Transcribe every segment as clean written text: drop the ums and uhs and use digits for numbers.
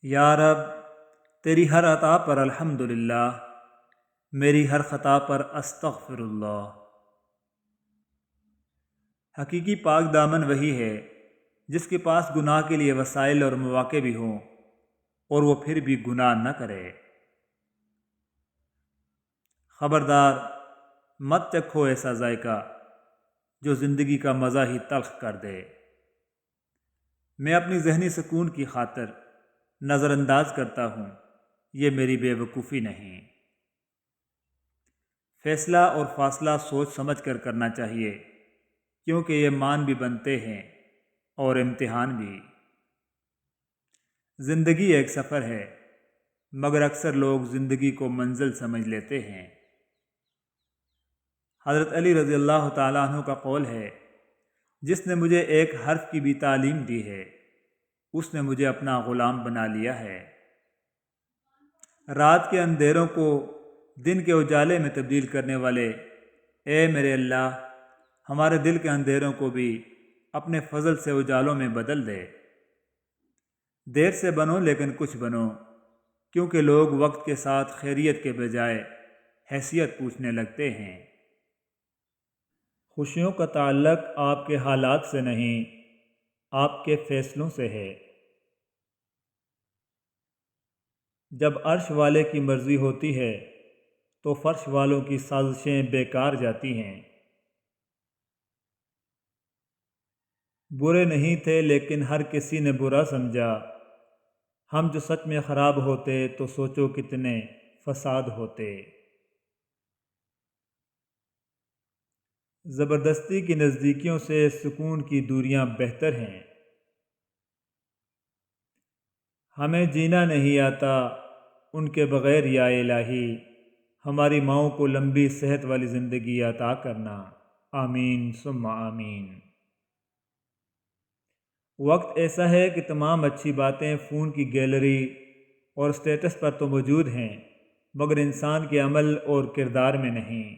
یا رب، تیری ہر عطا پر الحمدللہ، میری ہر خطا پر استغفر اللہ۔ حقیقی پاک دامن وہی ہے جس کے پاس گناہ کے لیے وسائل اور مواقع بھی ہوں اور وہ پھر بھی گناہ نہ کرے۔ خبردار، مت چکھو ایسا ذائقہ جو زندگی کا مزہ ہی تلخ کر دے۔ میں اپنی ذہنی سکون کی خاطر نظر انداز کرتا ہوں، یہ میری بے وقوفی نہیں۔ فیصلہ اور فاصلہ سوچ سمجھ کر کرنا چاہیے، کیونکہ یہ مان بھی بنتے ہیں اور امتحان بھی۔ زندگی ایک سفر ہے، مگر اکثر لوگ زندگی کو منزل سمجھ لیتے ہیں۔ حضرت علی رضی اللہ تعالیٰ عنہ کا قول ہے، جس نے مجھے ایک حرف کی بھی تعلیم دی ہے، اس نے مجھے اپنا غلام بنا لیا ہے۔ رات کے اندھیروں کو دن کے اجالے میں تبدیل کرنے والے، اے میرے اللہ، ہمارے دل کے اندھیروں کو بھی اپنے فضل سے اجالوں میں بدل دے۔ دیر سے بنو لیکن کچھ بنو، کیونکہ لوگ وقت کے ساتھ خیریت کے بجائے حیثیت پوچھنے لگتے ہیں۔ خوشیوں کا تعلق آپ کے حالات سے نہیں، آپ کے فیصلوں سے ہے۔ جب عرش والے کی مرضی ہوتی ہے تو فرش والوں کی سازشیں بیکار جاتی ہیں۔ برے نہیں تھے لیکن ہر کسی نے برا سمجھا، ہم جو سچ میں خراب ہوتے تو سوچو کتنے فساد ہوتے۔ زبردستی کی نزدیکیوں سے سکون کی دوریاں بہتر ہیں۔ ہمیں جینا نہیں آتا ان کے بغیر، یا الہی ہماری ماؤں کو لمبی صحت والی زندگی عطا کرنا، آمین ثم آمین۔ وقت ایسا ہے کہ تمام اچھی باتیں فون کی گیلری اور اسٹیٹس پر تو موجود ہیں، مگر انسان کے عمل اور کردار میں نہیں۔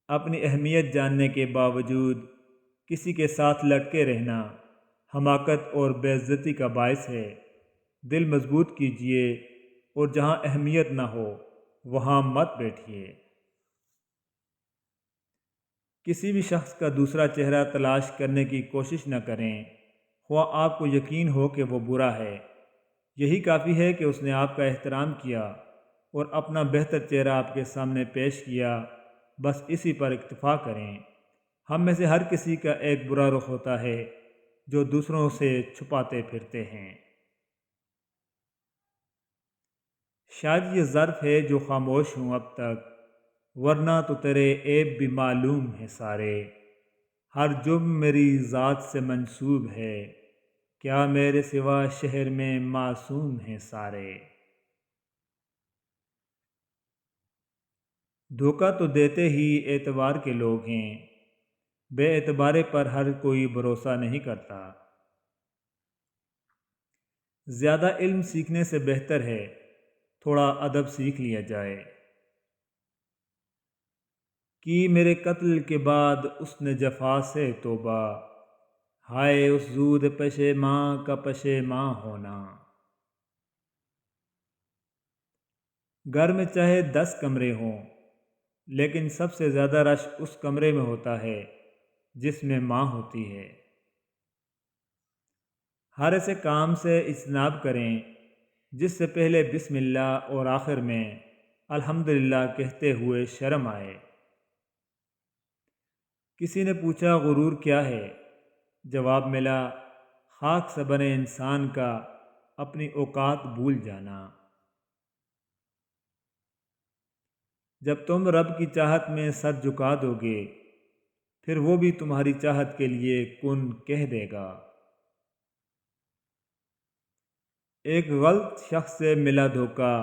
اپنی اہمیت جاننے کے باوجود کسی کے ساتھ لٹکے رہنا حماقت اور بے عزتی کا باعث ہے۔ دل مضبوط کیجیے اور جہاں اہمیت نہ ہو وہاں مت بیٹھیے۔ کسی بھی شخص کا دوسرا چہرہ تلاش کرنے کی کوشش نہ کریں، خواہ آپ کو یقین ہو کہ وہ برا ہے۔ یہی کافی ہے کہ اس نے آپ کا احترام کیا اور اپنا بہتر چہرہ آپ کے سامنے پیش کیا، بس اسی پر اکتفا کریں۔ ہم میں سے ہر کسی کا ایک برا رخ ہوتا ہے جو دوسروں سے چھپاتے پھرتے ہیں۔ شاید یہ ظرف ہے جو خاموش ہوں اب تک، ورنہ تو تیرے عیب بھی معلوم ہیں سارے۔ ہر جرم میری ذات سے منسوب ہے، کیا میرے سوا شہر میں معصوم ہیں سارے۔ دھوکہ تو دیتے ہی اعتبار کے لوگ ہیں، بے اعتبارے پر ہر کوئی بھروسہ نہیں کرتا۔ زیادہ علم سیکھنے سے بہتر ہے تھوڑا ادب سیکھ لیا جائے۔ کی میرے قتل کے بعد اس نے جفا سے توبہ، ہائے اس زود پشیماں کا پشیماں ہونا۔ گھر میں چاہے 10 کمرے ہوں، لیکن سب سے زیادہ رش اس کمرے میں ہوتا ہے جس میں ماں ہوتی ہے۔ ہر ایسے کام سے اجتناب کریں جس سے پہلے بسم اللہ اور آخر میں الحمدللہ کہتے ہوئے شرم آئے۔ کسی نے پوچھا غرور کیا ہے؟ جواب ملا، خاک سے بنے انسان کا اپنی اوقات بھول جانا۔ جب تم رب کی چاہت میں سر جھکا دو گے، پھر وہ بھی تمہاری چاہت کے لیے کن کہہ دے گا۔ ایک غلط شخص سے ملا دھوکہ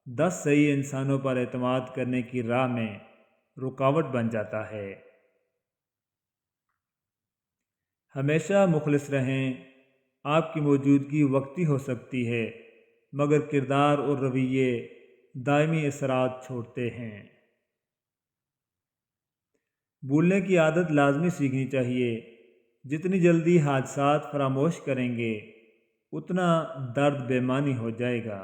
10 صحیح انسانوں پر اعتماد کرنے کی راہ میں رکاوٹ بن جاتا ہے۔ ہمیشہ مخلص رہیں، آپ کی موجودگی وقتی ہو سکتی ہے، مگر کردار اور رویے دائمی اثرات چھوڑتے ہیں۔ بھولنے کی عادت لازمی سیکھنی چاہیے، جتنی جلدی حادثات فراموش کریں گے اتنا درد بےمانی ہو جائے گا۔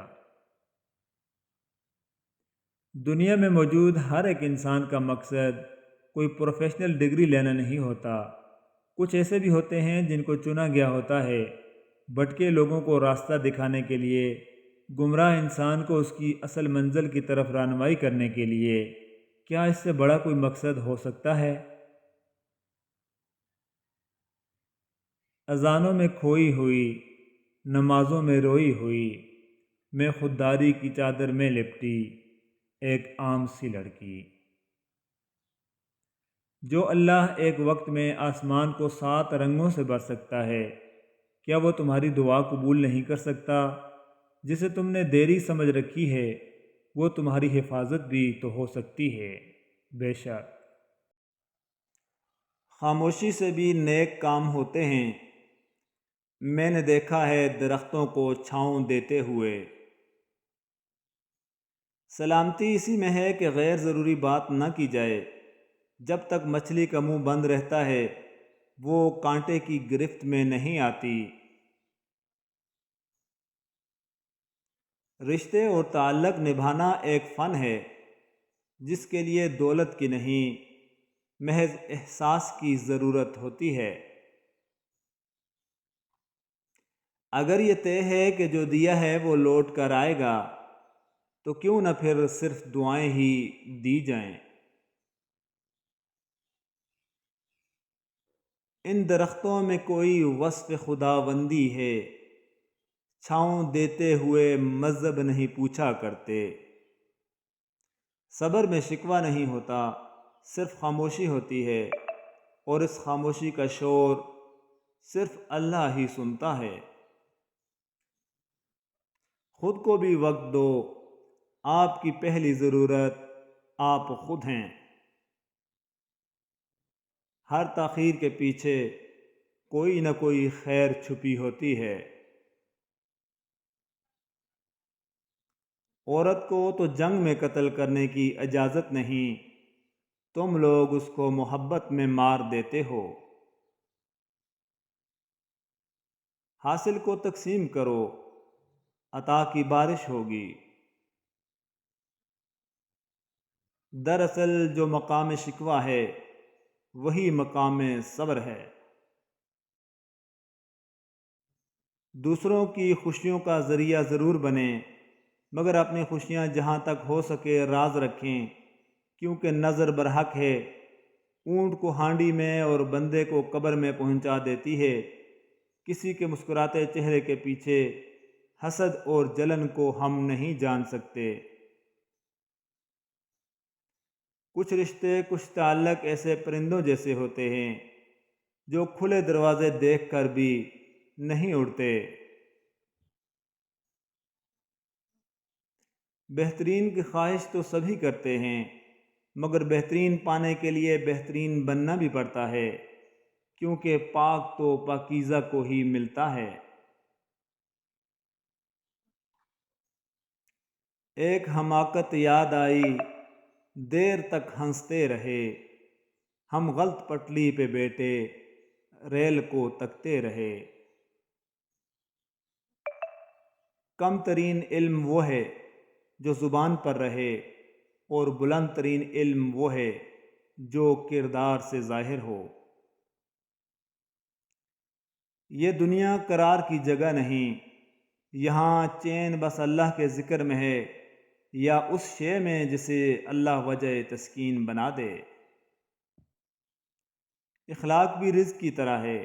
دنیا میں موجود ہر ایک انسان کا مقصد کوئی پروفیشنل ڈگری لینا نہیں ہوتا۔ کچھ ایسے بھی ہوتے ہیں جن کو چنا گیا ہوتا ہے بھٹکے لوگوں کو راستہ دکھانے کے لیے، گمراہ انسان کو اس کی اصل منزل کی طرف رہنمائی کرنے کے لیے۔ کیا اس سے بڑا کوئی مقصد ہو سکتا ہے؟ اذانوں میں کھوئی ہوئی، نمازوں میں روئی ہوئی، میں خودداری کی چادر میں لپٹی ایک عام سی لڑکی۔ جو اللہ ایک وقت میں آسمان کو 7 رنگوں سے بھر سکتا ہے، کیا وہ تمہاری دعا قبول نہیں کر سکتا؟ جسے تم نے دیری سمجھ رکھی ہے وہ تمہاری حفاظت بھی تو ہو سکتی ہے۔ بے شک خاموشی سے بھی نیک کام ہوتے ہیں۔ میں نے دیکھا ہے درختوں کو چھاؤں دیتے ہوئے۔ سلامتی اسی میں ہے کہ غیر ضروری بات نہ کی جائے۔ جب تک مچھلی کا منہ بند رہتا ہے وہ کانٹے کی گرفت میں نہیں آتی۔ رشتے اور تعلق نبھانا ایک فن ہے جس کے لیے دولت کی نہیں، محض احساس کی ضرورت ہوتی ہے۔ اگر یہ طے ہے کہ جو دیا ہے وہ لوٹ کر آئے گا تو کیوں نہ پھر صرف دعائیں ہی دی جائیں۔ ان درختوں میں کوئی وصف خداوندی ہے، چھاؤں دیتے ہوئے مذہب نہیں پوچھا کرتے۔ صبر میں شکوہ نہیں ہوتا، صرف خاموشی ہوتی ہے، اور اس خاموشی کا شور صرف اللہ ہی سنتا ہے۔ خود کو بھی وقت دو، آپ کی پہلی ضرورت آپ خود ہیں۔ ہر تاخیر کے پیچھے کوئی نہ کوئی خیر چھپی ہوتی ہے۔ عورت کو تو جنگ میں قتل کرنے کی اجازت نہیں، تم لوگ اس کو محبت میں مار دیتے ہو۔ حاصل کو تقسیم کرو، عطا کی بارش ہوگی۔ دراصل جو مقام شکوہ ہے وہی مقام صبر ہے۔ دوسروں کی خوشیوں کا ذریعہ ضرور بنیں، مگر اپنی خوشیاں جہاں تک ہو سکے راز رکھیں، کیونکہ نظر برحق ہے، اونٹ کو ہانڈی میں اور بندے کو قبر میں پہنچا دیتی ہے۔ کسی کے مسکراتے چہرے کے پیچھے حسد اور جلن کو ہم نہیں جان سکتے۔ کچھ رشتے، کچھ تعلق ایسے پرندوں جیسے ہوتے ہیں جو کھلے دروازے دیکھ کر بھی نہیں اڑتے۔ بہترین کی خواہش تو سبھی کرتے ہیں، مگر بہترین پانے کے لیے بہترین بننا بھی پڑتا ہے، کیونکہ پاک تو پاکیزہ کو ہی ملتا ہے۔ ایک حماقت یاد آئی، دیر تک ہنستے رہے، ہم غلط پٹلی پہ بیٹھے ریل کو تکتے رہے۔ کم ترین علم وہ ہے جو زبان پر رہے، اور بلند ترین علم وہ ہے جو کردار سے ظاہر ہو۔ یہ دنیا قرار کی جگہ نہیں، یہاں چین بس اللہ کے ذکر میں ہے، یا اس شے میں جسے اللہ وجہ تسکین بنا دے۔ اخلاق بھی رزق کی طرح ہے،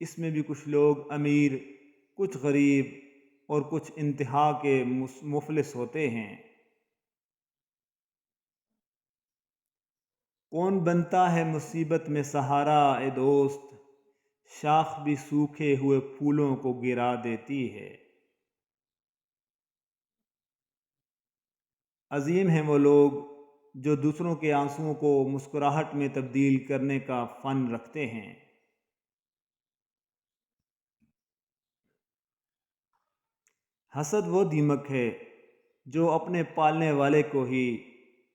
اس میں بھی کچھ لوگ امیر، کچھ غریب اور کچھ انتہا کے مفلس ہوتے ہیں۔ کون بنتا ہے مصیبت میں سہارا اے دوست، شاخ بھی سوکھے ہوئے پھولوں کو گرا دیتی ہے۔ عظیم ہیں وہ لوگ جو دوسروں کے آنسوؤں کو مسکراہٹ میں تبدیل کرنے کا فن رکھتے ہیں۔ حسد وہ دیمک ہے جو اپنے پالنے والے کو ہی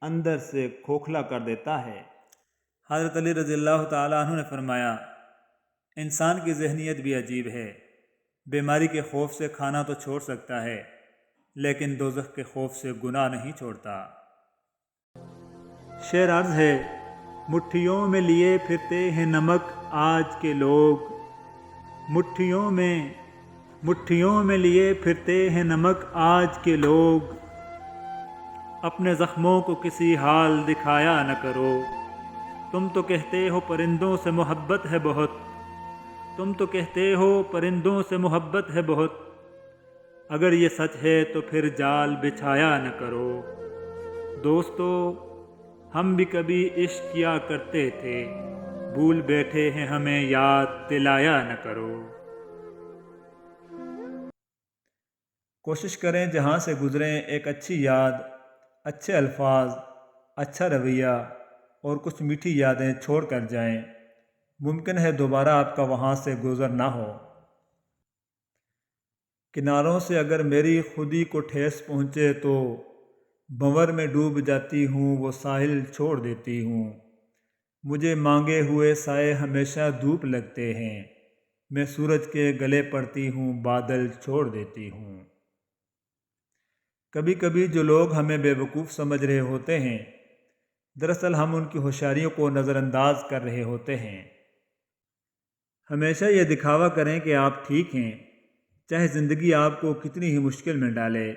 اندر سے کھوکھلا کر دیتا ہے۔ حضرت علی رضی اللہ تعالیٰ عنہ نے فرمایا، انسان کی ذہنیت بھی عجیب ہے، بیماری کے خوف سے کھانا تو چھوڑ سکتا ہے لیکن دوزخ کے خوف سے گناہ نہیں چھوڑتا۔ شعر عرض ہے، مٹھیوں میں لیے پھرتے ہیں نمک آج کے لوگ، مٹھیوں میں لیے پھرتے ہیں نمک آج کے لوگ، اپنے زخموں کو کسی حال دکھایا نہ کرو، تم تو کہتے ہو پرندوں سے محبت ہے بہت، تم تو کہتے ہو پرندوں سے محبت ہے بہت، اگر یہ سچ ہے تو پھر جال بچھایا نہ کرو، دوستو ہم بھی کبھی عشق کیا کرتے تھے، بھول بیٹھے ہیں ہمیں یاد دلایا نہ کرو۔ کوشش کریں جہاں سے گزریں ایک اچھی یاد، اچھے الفاظ، اچھا رویہ اور کچھ میٹھی یادیں چھوڑ کر جائیں، ممکن ہے دوبارہ آپ کا وہاں سے گزر نہ ہو۔ کناروں سے اگر میری خودی کو ٹھیس پہنچے تو بھنور میں ڈوب جاتی ہوں، وہ ساحل چھوڑ دیتی ہوں، مجھے مانگے ہوئے سائے ہمیشہ دھوپ لگتے ہیں، میں سورج کے گلے پڑتی ہوں، بادل چھوڑ دیتی ہوں۔ کبھی کبھی جو لوگ ہمیں بے وقوف سمجھ رہے ہوتے ہیں، دراصل ہم ان کی ہوشیاریوں کو نظر انداز کر رہے ہوتے ہیں۔ ہمیشہ یہ دکھاوا کریں کہ آپ ٹھیک ہیں، چاہے زندگی آپ کو کتنی ہی مشکل میں ڈالے،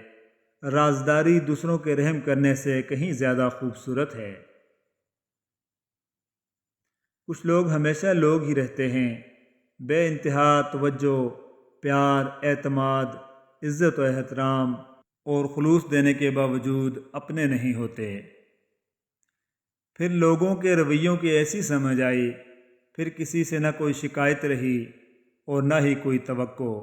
رازداری دوسروں کے رحم کرنے سے کہیں زیادہ خوبصورت ہے۔ کچھ لوگ ہمیشہ لوگ ہی رہتے ہیں، بے انتہا توجہ، پیار، اعتماد، عزت و احترام اور خلوص دینے کے باوجود اپنے نہیں ہوتے۔ پھر لوگوں کے رویوں کی ایسی سمجھ آئی، پھر کسی سے نہ کوئی شکایت رہی اور نہ ہی کوئی توقع۔